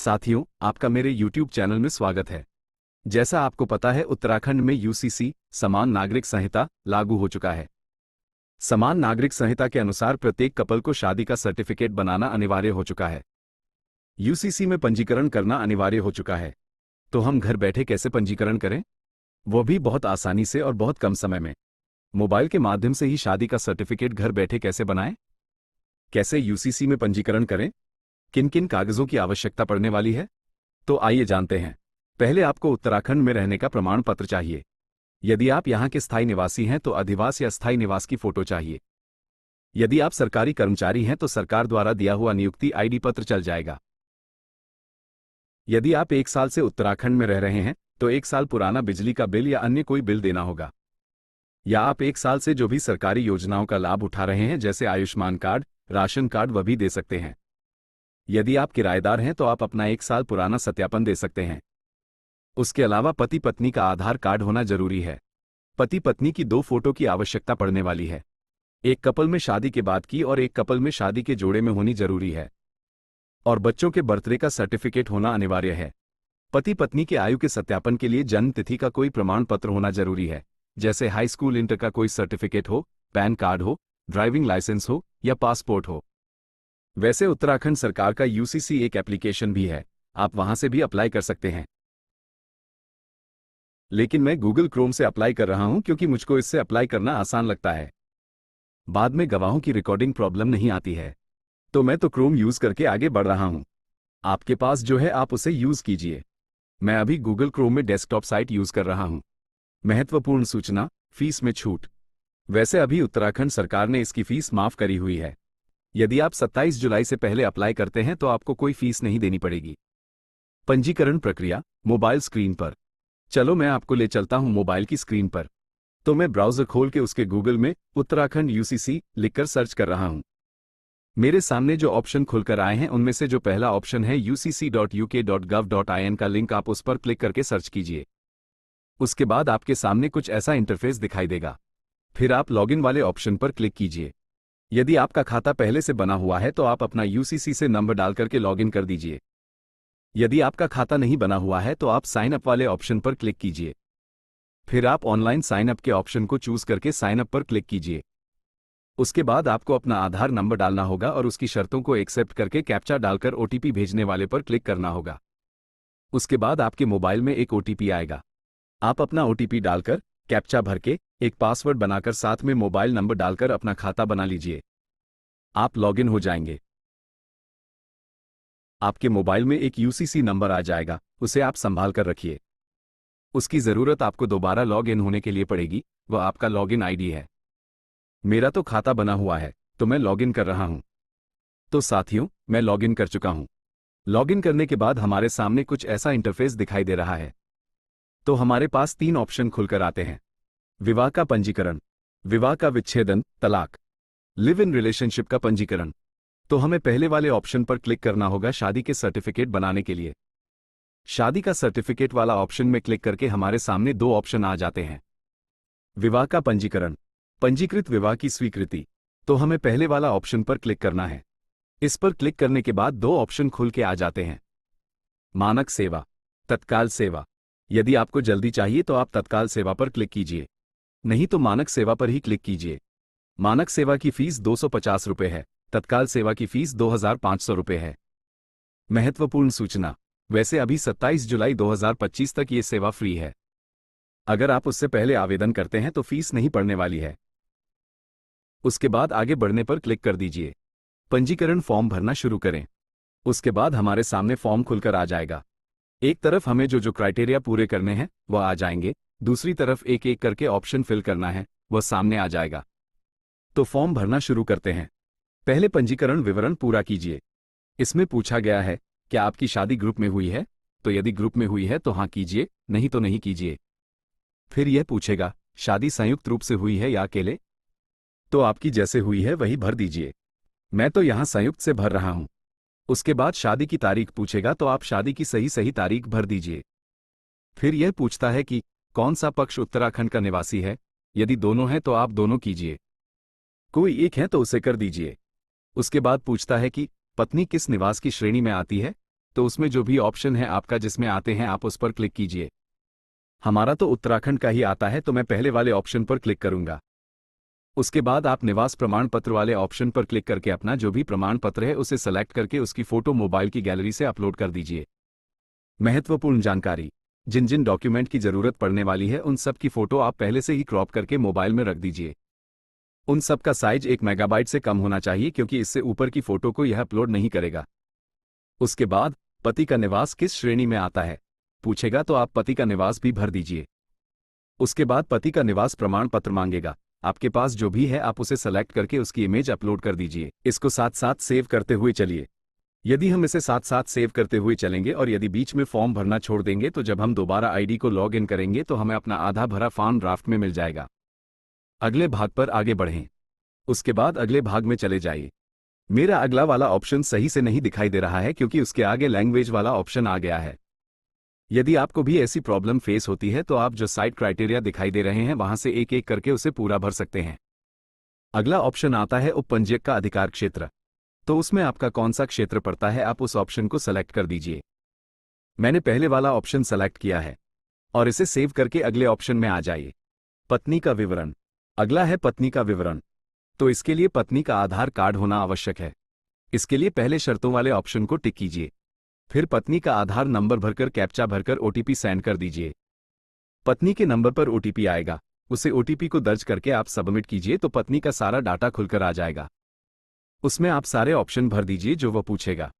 साथियों, आपका मेरे YouTube चैनल में स्वागत है। जैसा आपको पता है, उत्तराखंड में यूसीसी समान नागरिक संहिता लागू हो चुका है। समान नागरिक संहिता के अनुसार प्रत्येक कपल को शादी का सर्टिफिकेट बनाना अनिवार्य हो चुका है। यूसीसी में पंजीकरण करना अनिवार्य हो चुका है। तो हम घर बैठे कैसे पंजीकरण करें, वो भी बहुत आसानी से और बहुत कम समय में। मोबाइल के माध्यम से ही शादी का सर्टिफिकेट घर बैठे कैसे बनाएं? कैसे यूसीसी में पंजीकरण करें? किन किन कागजों की आवश्यकता पड़ने वाली है? तो आइए जानते हैं। पहले आपको उत्तराखंड में रहने का प्रमाण पत्र चाहिए। यदि आप यहाँ के स्थायी निवासी हैं तो अधिवास या स्थायी निवास की फोटो चाहिए। यदि आप सरकारी कर्मचारी हैं तो सरकार द्वारा दिया हुआ नियुक्ति आईडी पत्र चल जाएगा। यदि आप 1 साल से उत्तराखंड में रह रहे हैं तो 1 साल पुराना बिजली का बिल या अन्य कोई बिल देना होगा। या आप 1 साल से जो भी सरकारी योजनाओं का लाभ उठा रहे हैं जैसे आयुष्मान कार्ड, राशन कार्ड, वह भी दे सकते हैं। यदि आप किराएदार हैं तो आप अपना 1 साल पुराना सत्यापन दे सकते हैं। उसके अलावा पति पत्नी का आधार कार्ड होना जरूरी है। पति पत्नी की 2 फोटो की आवश्यकता पड़ने वाली है। एक कपल में शादी के बाद की और एक कपल में शादी के जोड़े में होनी जरूरी है। और बच्चों के बर्थडे का सर्टिफिकेट होना अनिवार्य है। पति पत्नी के आयु के सत्यापन के लिए जन्म तिथि का कोई प्रमाण पत्र होना जरूरी है, जैसे हाई स्कूल, इंटर का कोई सर्टिफिकेट हो, पैन कार्ड हो, ड्राइविंग लाइसेंस हो या पासपोर्ट हो। वैसे उत्तराखंड सरकार का यूसीसी एक एप्लीकेशन भी है, आप वहां से भी अप्लाई कर सकते हैं। लेकिन मैं गूगल क्रोम से अप्लाई कर रहा हूं क्योंकि मुझको इससे अप्लाई करना आसान लगता है। बाद में गवाहों की रिकॉर्डिंग प्रॉब्लम नहीं आती है। तो मैं तो क्रोम यूज करके आगे बढ़ रहा हूं। आपके पास जो है आप उसे यूज कीजिए। मैं अभी गूगल क्रोम में डेस्कटॉप साइट यूज कर रहा हूं। महत्वपूर्ण सूचना, फीस में छूट। वैसे अभी उत्तराखंड सरकार ने इसकी फीस माफ करी हुई है। यदि आप 27 जुलाई से पहले अप्लाई करते हैं तो आपको कोई फीस नहीं देनी पड़ेगी। पंजीकरण प्रक्रिया मोबाइल स्क्रीन पर। चलो मैं आपको ले चलता हूं मोबाइल की स्क्रीन पर। तो मैं ब्राउजर खोल के उसके गूगल में उत्तराखंड यूसीसी लिखकर सर्च कर रहा हूं। मेरे सामने जो ऑप्शन खुलकर आए हैं उनमें से जो पहला ऑप्शन है ucc.uk.gov.in का लिंक, आप उस पर क्लिक करके सर्च कीजिए। उसके बाद आपके सामने कुछ ऐसा इंटरफेस दिखाई देगा। फिर आप लॉगिन वाले ऑप्शन पर क्लिक कीजिए। यदि आपका खाता पहले से बना हुआ है तो आप अपना यूसीसी से नंबर डाल करके लॉगिन कर दीजिए। यदि आपका खाता नहीं बना हुआ है तो आप साइन अप वाले ऑप्शन पर क्लिक कीजिए। फिर आप ऑनलाइन साइन अप के ऑप्शन को चूज करके साइन अप पर क्लिक कीजिए। उसके बाद आपको अपना आधार नंबर डालना होगा और उसकी शर्तों को एक्सेप्ट करके कैप्चा डालकर ओटीपी भेजने वाले पर क्लिक करना होगा। उसके बाद आपके मोबाइल में एक ओटीपी आएगा। आप अपना ओटीपी डालकर कैप्चा भर के एक पासवर्ड बनाकर साथ में मोबाइल नंबर डालकर अपना खाता बना लीजिए। आप लॉगिन हो जाएंगे। आपके मोबाइल में एक यूसीसी नंबर आ जाएगा, उसे आप संभाल कर रखिए। उसकी जरूरत आपको दोबारा लॉग इन होने के लिए पड़ेगी, वह आपका लॉगिन आईडी है। मेरा तो खाता बना हुआ है तो मैं लॉगिन कर रहा हूं। तो साथियों, मैं लॉगिन कर चुका हूं। लॉगिन करने के बाद हमारे सामने कुछ ऐसा इंटरफेस दिखाई दे रहा है। तो हमारे पास 3 ऑप्शन खुलकर आते हैं। विवाह का पंजीकरण, विवाह का विच्छेदन, तलाक, लिव इन रिलेशनशिप का पंजीकरण। तो हमें पहले वाले ऑप्शन पर क्लिक करना होगा शादी के सर्टिफिकेट बनाने के लिए। शादी का सर्टिफिकेट वाला ऑप्शन में क्लिक करके हमारे सामने 2 ऑप्शन आ जाते हैं। विवाह का पंजीकरण, पंजीकृत विवाह की स्वीकृति। तो हमें पहले वाला ऑप्शन पर क्लिक करना है। इस पर क्लिक करने के बाद 2 ऑप्शन खुल के आ जाते हैं। मानक सेवा, तत्काल सेवा। यदि आपको जल्दी चाहिए तो आप तत्काल सेवा पर क्लिक कीजिए, नहीं तो मानक सेवा पर ही क्लिक कीजिए। मानक सेवा की फीस 250 रुपये है, तत्काल सेवा की फीस 2500 रुपये है। महत्वपूर्ण सूचना, वैसे अभी 27 जुलाई 2025 तक ये सेवा फ्री है। अगर आप उससे पहले आवेदन करते हैं तो फीस नहीं पड़ने वाली है। उसके बाद आगे बढ़ने पर क्लिक कर दीजिए। पंजीकरण फॉर्म भरना शुरू करें। उसके बाद हमारे सामने फॉर्म खुलकर आ जाएगा। एक तरफ हमें जो क्राइटेरिया पूरे करने हैं वह आ जाएंगे, दूसरी तरफ एक एक करके ऑप्शन फिल करना है, वह सामने आ जाएगा। तो फॉर्म भरना शुरू करते हैं। पहले पंजीकरण विवरण पूरा कीजिए। इसमें पूछा गया है क्या आपकी शादी ग्रुप में हुई है, तो यदि ग्रुप में हुई है तो हाँ कीजिए, नहीं तो नहीं कीजिए। फिर यह पूछेगा शादी संयुक्त रूप से हुई है या अकेले, तो आपकी जैसे हुई है वही भर दीजिए। मैं तो यहाँ संयुक्त से भर रहा हूँ। उसके बाद शादी की तारीख पूछेगा तो आप शादी की सही तारीख भर दीजिए। फिर यह पूछता है कि कौन सा पक्ष उत्तराखंड का निवासी है, यदि दोनों हैं तो आप दोनों कीजिए, कोई एक है तो उसे कर दीजिए। उसके बाद पूछता है कि पत्नी किस निवास की श्रेणी में आती है, तो उसमें जो भी ऑप्शन है आपका जिसमें आते हैं आप उस पर क्लिक कीजिए। हमारा तो उत्तराखंड का ही आता है, तो मैं पहले वाले ऑप्शन पर क्लिक करूंगा। उसके बाद आप निवास प्रमाण पत्र वाले ऑप्शन पर क्लिक करके अपना जो भी प्रमाण पत्र है उसे सेलेक्ट करके उसकी फोटो मोबाइल की गैलरी से अपलोड कर दीजिए। महत्वपूर्ण जानकारी, जिन जिन डॉक्यूमेंट की जरूरत पड़ने वाली है उन सब की फोटो आप पहले से ही क्रॉप करके मोबाइल में रख दीजिए। उन सब का साइज 1 मेगाबाइट से कम होना चाहिए, क्योंकि इससे ऊपर की फोटो को यह अपलोड नहीं करेगा। उसके बाद पति का निवास किस श्रेणी में आता है पूछेगा, तो आप पति का निवास भी भर दीजिए। उसके बाद पति का निवास प्रमाण पत्र मांगेगा, आपके पास जो भी है आप उसे सेलेक्ट करके उसकी इमेज अपलोड कर दीजिए। इसको साथ साथ सेव करते हुए चलिए। यदि हम इसे साथ साथ सेव करते हुए चलेंगे और यदि बीच में फॉर्म भरना छोड़ देंगे तो जब हम दोबारा आईडी को लॉग इन करेंगे तो हमें अपना आधा भरा फॉर्म ड्राफ्ट में मिल जाएगा। अगले भाग पर आगे बढ़ें। उसके बाद अगले भाग में चले जाइए। मेरा अगला वाला ऑप्शन सही से नहीं दिखाई दे रहा है क्योंकि उसके आगे लैंग्वेज वाला ऑप्शन आ गया है। यदि आपको भी ऐसी प्रॉब्लम फेस होती है तो आप जो साइट क्राइटेरिया दिखाई दे रहे हैं वहां से एक एक करके उसे पूरा भर सकते हैं। अगला ऑप्शन आता है उपपंजीयक का अधिकार क्षेत्र, तो उसमें आपका कौन सा क्षेत्र पड़ता है आप उस ऑप्शन को सेलेक्ट कर दीजिए। मैंने पहले वाला ऑप्शन सेलेक्ट किया है और इसे सेव करके अगले ऑप्शन में आ जाइए। पत्नी का विवरण, अगला है पत्नी का विवरण, तो इसके लिए पत्नी का आधार कार्ड होना आवश्यक है। इसके लिए पहले शर्तों वाले ऑप्शन को टिक कीजिए, फिर पत्नी का आधार नंबर भरकर कैप्चा भरकर ओटीपी सेंड कर दीजिए। पत्नी के नंबर पर ओटीपी आएगा, उसे ओटीपी को दर्ज करके आप सबमिट कीजिए तो पत्नी का सारा डाटा खुलकर आ जाएगा। उसमें आप सारे ऑप्शन भर दीजिए जो वह पूछेगा,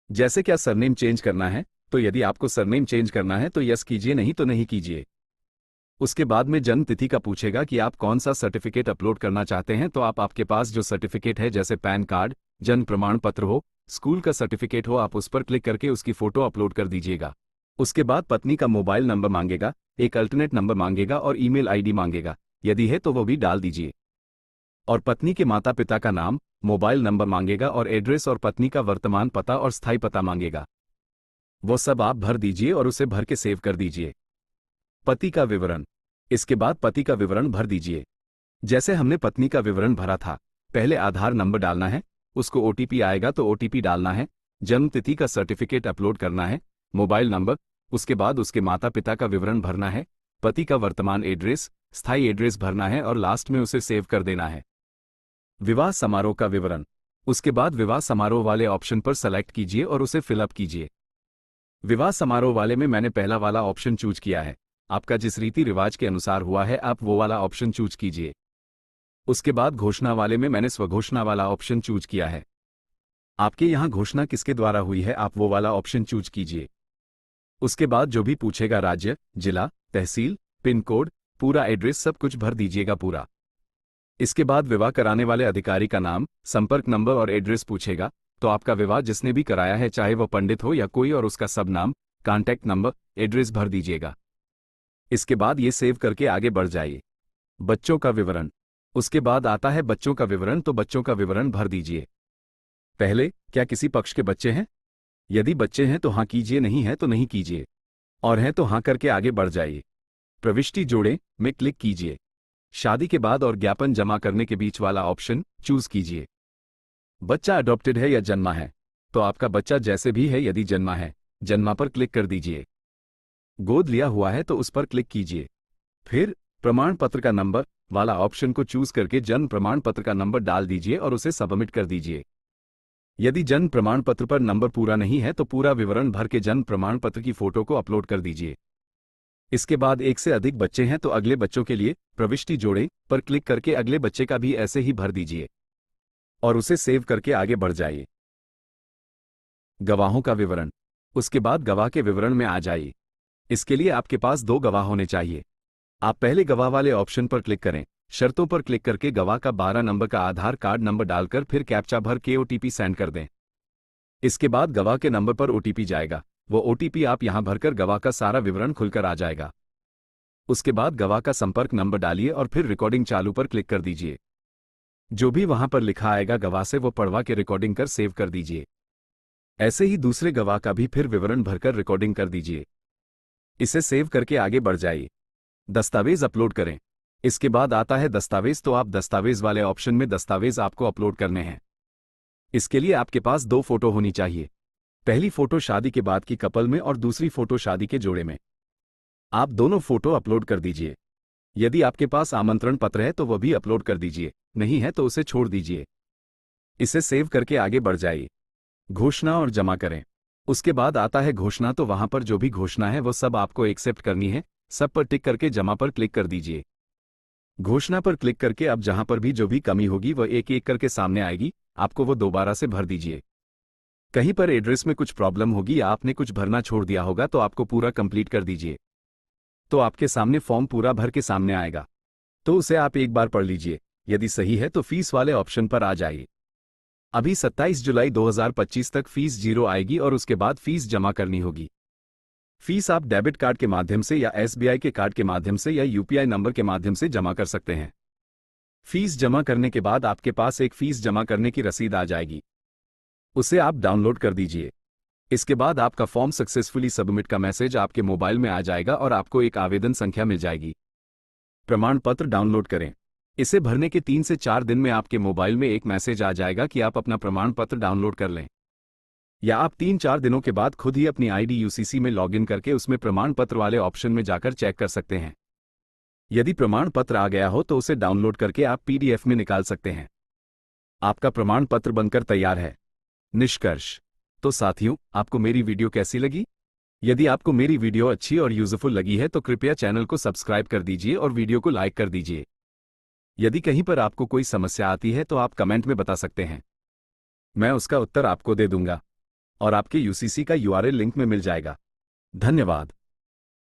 जैसे क्या सरनेम चेंज करना है, तो यदि आपको सरनेम चेंज करना है तो यस कीजिए, नहीं तो नहीं कीजिए। उसके बाद में जन्म तिथि का पूछेगा कि आप कौन सा सर्टिफिकेट अपलोड करना चाहते हैं, तो आप आपके पास जो सर्टिफिकेट है जैसे पैन कार्ड, जन्म प्रमाण पत्र हो, स्कूल का सर्टिफिकेट हो, आप उस पर क्लिक करके उसकी फोटो अपलोड कर दीजिएगा। उसके बाद पत्नी का मोबाइल नंबर मांगेगा, एक अल्टरनेट नंबर मांगेगा और ईमेल आईडी मांगेगा, यदि है तो वो भी डाल दीजिए। और पत्नी के माता पिता का नाम, मोबाइल नंबर मांगेगा और एड्रेस और पत्नी का वर्तमान पता और स्थायी पता मांगेगा। वो सब आप भर दीजिए और उसे भर के सेव कर दीजिए। पति का विवरण, इसके बाद पति का विवरण भर दीजिए। जैसे हमने पत्नी का विवरण भरा था, पहले आधार नंबर डालना है, उसको ओटीपी आएगा तो ओटीपी डालना है, जन्म तिथि का सर्टिफिकेट अपलोड करना है, मोबाइल नंबर, उसके बाद उसके माता पिता का विवरण भरना है, पति का वर्तमान एड्रेस, स्थायी एड्रेस भरना है और लास्ट में उसे सेव कर देना है। विवाह समारोह का विवरण, उसके बाद विवाह समारोह वाले ऑप्शन पर सेलेक्ट कीजिए और उसे फिलअप कीजिए। विवाह समारोह वाले में मैंने पहला वाला ऑप्शन चूज किया है, आपका जिस रीति रिवाज के अनुसार हुआ है आप वो वाला ऑप्शन चूज कीजिए। उसके बाद घोषणा वाले में मैंने स्वघोषणा वाला ऑप्शन चूज किया है। आपके यहाँ घोषणा किसके द्वारा हुई है आप वो वाला ऑप्शन चूज कीजिए। उसके बाद जो भी पूछेगा राज्य, जिला, तहसील, पिन कोड, पूरा एड्रेस सब कुछ भर दीजिएगा पूरा। इसके बाद विवाह कराने वाले अधिकारी का नाम, संपर्क नंबर और एड्रेस पूछेगा, तो आपका विवाह जिसने भी कराया है चाहे वह पंडित हो या कोई और उसका सब नाम, कॉन्टैक्ट नंबर, एड्रेस भर दीजिएगा। इसके बाद ये सेव करके आगे बढ़ जाइए। बच्चों का विवरण, उसके बाद आता है बच्चों का विवरण, तो बच्चों का विवरण भर दीजिए। पहले, क्या किसी पक्ष के बच्चे हैं? यदि बच्चे हैं तो हाँ कीजिए, नहीं है तो नहीं कीजिए, और हैं तो हाँ करके आगे बढ़ जाइए। प्रविष्टि जोड़ें में क्लिक कीजिए। शादी के बाद और ज्ञापन जमा करने के बीच वाला ऑप्शन चूज कीजिए। बच्चा अडॉप्टेड है या जन्मा है, तो आपका बच्चा जैसे भी है, यदि जन्मा है, जन्मा पर क्लिक कर दीजिए। गोद लिया हुआ है तो उस पर क्लिक कीजिए। फिर प्रमाण पत्र का नंबर वाला ऑप्शन को चूज करके जन्म प्रमाण पत्र का नंबर डाल दीजिए और उसे सबमिट कर दीजिए। यदि जन्म प्रमाण पत्र पर नंबर पूरा नहीं है तो पूरा विवरण भर के जन्म प्रमाण पत्र की फोटो को अपलोड कर दीजिए। इसके बाद एक से अधिक बच्चे हैं तो अगले बच्चों के लिए प्रविष्टि जोड़ें पर क्लिक करके अगले बच्चे का भी ऐसे ही भर दीजिए और उसे सेव करके आगे बढ़ जाइए। गवाहों का विवरण, उसके बाद गवाह के विवरण में आ जाइए। इसके लिए आपके पास 2 गवाह होने चाहिए। आप पहले गवाह वाले ऑप्शन पर क्लिक करें, शर्तों पर क्लिक करके गवाह का 12 नंबर का आधार कार्ड नंबर डालकर फिर कैप्चा भर के ओटीपी सेंड कर दें। इसके बाद गवाह के नंबर पर ओटीपी जाएगा, वो ओटीपी आप यहां भरकर गवाह का सारा विवरण खुलकर आ जाएगा। उसके बाद गवाह का संपर्क नंबर डालिए और फिर रिकॉर्डिंग चालू पर क्लिक कर दीजिए। जो भी वहां पर लिखा आएगा गवाह से वो पढ़वा के रिकॉर्डिंग कर सेव कर दीजिए। ऐसे ही दूसरे गवाह का भी फिर विवरण भरकर रिकॉर्डिंग कर दीजिए। इसे सेव करके आगे बढ़ जाइए। दस्तावेज अपलोड करें। इसके बाद आता है दस्तावेज, तो आप दस्तावेज वाले ऑप्शन में दस्तावेज आपको अपलोड करने हैं। इसके लिए आपके पास 2 फोटो होनी चाहिए। पहली फोटो शादी के बाद की कपल में और दूसरी फोटो शादी के जोड़े में। आप दोनों फोटो अपलोड कर दीजिए। यदि आपके पास आमंत्रण पत्र है तो वह भी अपलोड कर दीजिए, नहीं है तो उसे छोड़ दीजिए। इसे सेव करके आगे बढ़ जाइए। घोषणा और जमा करें। उसके बाद आता है घोषणा, तो वहां पर जो भी घोषणा है वो सब आपको एक्सेप्ट करनी है। सब पर टिक करके जमा पर क्लिक कर दीजिए। घोषणा पर क्लिक करके अब जहां पर भी जो भी कमी होगी वह एक एक करके सामने आएगी, आपको वो दोबारा से भर दीजिए। कहीं पर एड्रेस में कुछ प्रॉब्लम होगी या आपने कुछ भरना छोड़ दिया होगा तो आपको पूरा कंप्लीट कर दीजिए। तो आपके सामने फॉर्म पूरा भर के सामने आएगा, तो उसे आप एक बार पढ़ लीजिए। यदि सही है तो फीस वाले ऑप्शन पर आ जाइए। अभी 27 जुलाई 2025 तक फीस 0 आएगी और उसके बाद फीस जमा करनी होगी। फीस आप डेबिट कार्ड के माध्यम से या SBI के कार्ड के माध्यम से या UPI नंबर के माध्यम से जमा कर सकते हैं। फीस जमा करने के बाद आपके पास एक फीस जमा करने की रसीद आ जाएगी, उसे आप डाउनलोड कर दीजिए। इसके बाद आपका फॉर्म सक्सेसफुली सबमिट का मैसेज आपके मोबाइल में आ जाएगा और आपको एक आवेदन संख्या मिल जाएगी। प्रमाण पत्र डाउनलोड करें। इसे भरने के 3 से 4 दिन में आपके मोबाइल में एक मैसेज आ जाएगा कि आप अपना प्रमाण पत्र डाउनलोड कर लें, या आप 3-4 दिनों के बाद खुद ही अपनी ID UCC में लॉगिन करके उसमें प्रमाण पत्र वाले ऑप्शन में जाकर चेक कर सकते हैं। यदि प्रमाण पत्र आ गया हो तो उसे डाउनलोड करके आप PDF में निकाल सकते हैं। आपका प्रमाण पत्र बनकर तैयार है। निष्कर्ष। तो साथियों, आपको मेरी वीडियो कैसी लगी? यदि आपको मेरी वीडियो अच्छी और यूजफुल लगी है तो कृपया चैनल को सब्सक्राइब कर दीजिए और वीडियो को लाइक कर दीजिए। यदि कहीं पर आपको कोई समस्या आती है तो आप कमेंट में बता सकते हैं, मैं उसका उत्तर आपको दे दूंगा और आपके UCC का URL लिंक में मिल जाएगा। धन्यवाद।